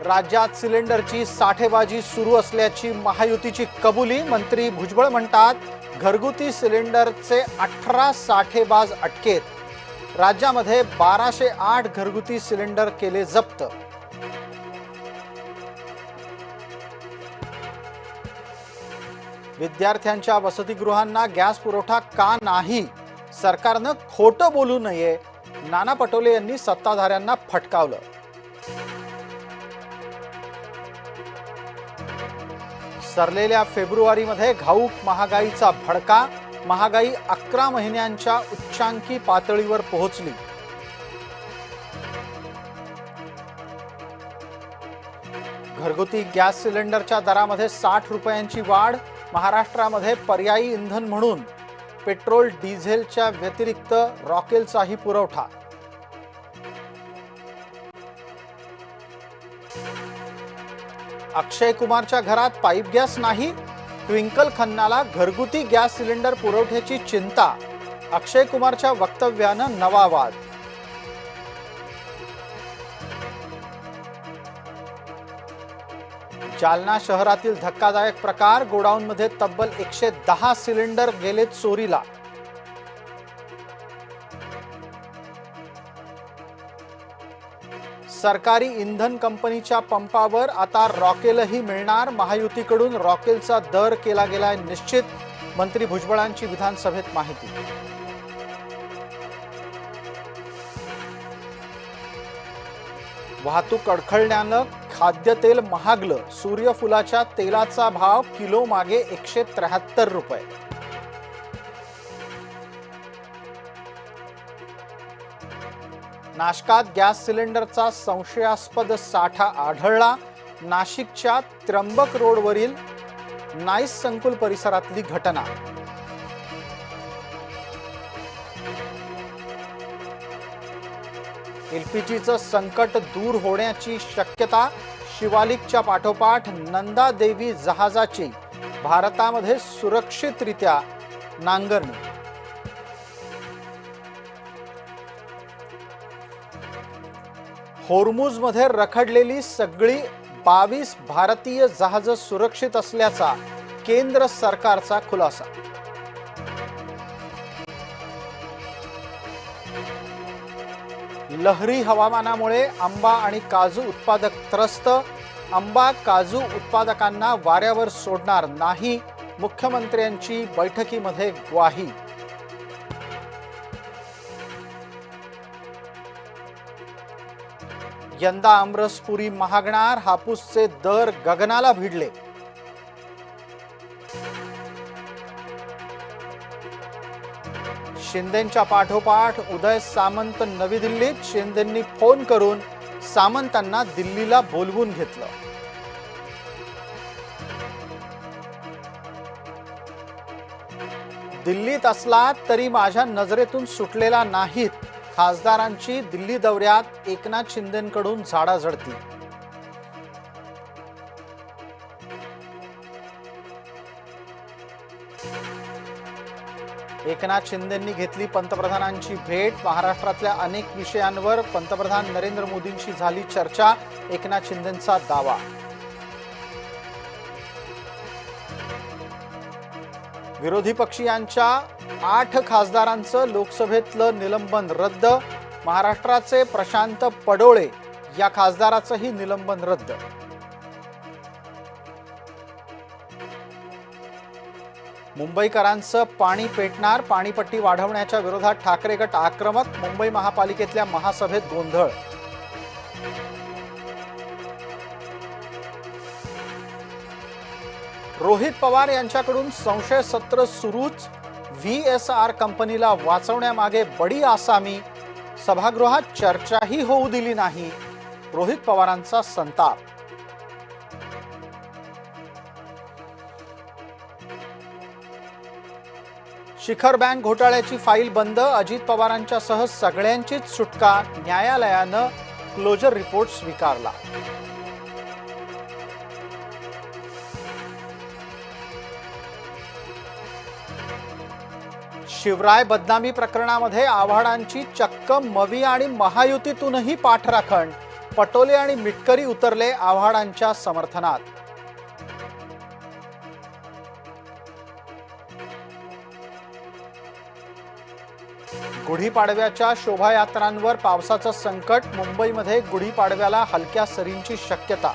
राज्यात सिलेंडरची साठेबाजी सुरू असल्याची महायुतीची कबुली। मंत्री भुजबळ म्हणतात, घरगुती सिलेंडरचे 18 साठेबाज अटकेत। राज्यामध्ये 1208 घरगुती सिलेंडर केले जप्त। विद्यार्थ्यांच्या वसतिगृहांना गॅस पुरवठा का नाही? सरकारनं खोटं बोलू नये, नाना पटोले यांनी सत्ताधाऱ्यांना फटकावलं। सरलेल्या फेब्रुवारीमध्ये घाऊक महागाईचा भडका। महागाई 11 महिन्यांच्या उच्चांकी पातळीवर पोहोचली। घरगुती गॅस सिलेंडरच्या दरामध्ये 60 रुपयांची वाढ। महाराष्ट्रामध्ये पर्यायी इंधन म्हणून पेट्रोल डिझेलच्या व्यतिरिक्त रॉकेलचाही पुरवठा। अक्षय कुमारच्या घरात पाईप गॅस नाही, ट्विंकल खन्नाला घरगुती गॅस सिलेंडर पुरवठ्याची चिंता। अक्षय कुमारच्या वक्तव्यानं नवा वाद। जालना शहरातील धक्कादायक प्रकार। गोडाऊनमध्ये तब्बल 110 सिलेंडर गेले चोरीला। सरकारी इंधन कंपनीच्या पंपावर आता रॉकेलही मिळणार। महायुतीकडून रॉकेलचा दर केला गेलाय निश्चित। मंत्री भुजबळांची विधानसभेत माहिती। वाहतूक अडखळण्यानं खाद्यतेल महागलं। सूर्यफुलाच्या तेलाचा भाव किलो मागे 173 रुपये। नाशकात गॅस सिलेंडरचा संशयास्पद साठा आढळला। नाशिकच्या त्र्यंबक रोडवरील नाईस संकुल परिसरातली घटना। एलपीजीचं संकट दूर होण्याची शक्यता। शिवालिकच्या पाठोपाठ नंदा देवी जहाजाची भारतामध्ये सुरक्षितरित्या नांगरणी। होर्मुझमध्ये रखडलेली सगळी 22 भारतीय जहाजं सुरक्षित असल्याचा केंद्र सरकारचा खुलासा। लहरी हवामानामुळे आंबा आणि काजू उत्पादक त्रस्त। आंबा काजू उत्पादकांना वाऱ्यावर सोडणार नाही, मुख्यमंत्र्यांची बैठकीमध्ये ग्वाही। यंदा आमरसपुरी महागणार। हापूसचे दर गगनाला भिडले। शिंदेंच्या पाठोपाठ उदय सामंत नवी दिल्लीत। शिंदेंनी फोन करून सामंतांना दिल्लीला बोलवून घेतलं। दिल्लीत असला तरी माझ्या नजरेतून सुटलेला नाहीत। खासदारांची दिल्ली दौऱ्यात एकनाथ शिंदेंकडून झाडाझडती। एकनाथ शिंदेंनी घेतली पंतप्रधानांची भेट। महाराष्ट्रातल्या अनेक विषयांवर पंतप्रधान नरेंद्र मोदींशी झाली चर्चा। एकनाथ शिंदेंचा दावा। विरोधी पक्षीयांच्या 8 खासदारांचं लोकसभेतलं निलंबन रद्द। महाराष्ट्राचे प्रशांत पडोळे या खासदाराचंही निलंबन रद्द। मुंबईकरांचं पाणी पेटणार। पाणीपट्टी वाढवण्याच्या विरोधात ठाकरे गट आक्रमक। मुंबई महापालिकेतल्या महासभेत गोंधळ। रोहित पवार यांच्याकडून संशय सत्र सुरूच। व्हीएसआर कंपनीला वाचवण्यामागे बडी आसामी। सभागृहात चर्चाही होऊ दिली नाही। रोहित पवारांचा संताप। शिखर बँक घोटाळ्याची फाईल बंद। अजित पवारांच्यासह सगळ्यांचीच सुटका। न्यायालयानं क्लोजर रिपोर्ट स्वीकारला। शिवराय बदनामी प्रकरणामध्ये आव्हाडांची चक्क मवी आणि महायुतीतूनही पाठराखण। पटोले आणि मिटकरी उतरले आव्हाडांच्या समर्थनात। गुढीपाडव्याच्या शोभायात्रांवर पावसाचं संकट। मुंबईमध्ये गुढीपाडव्याला हलक्या सरींची शक्यता।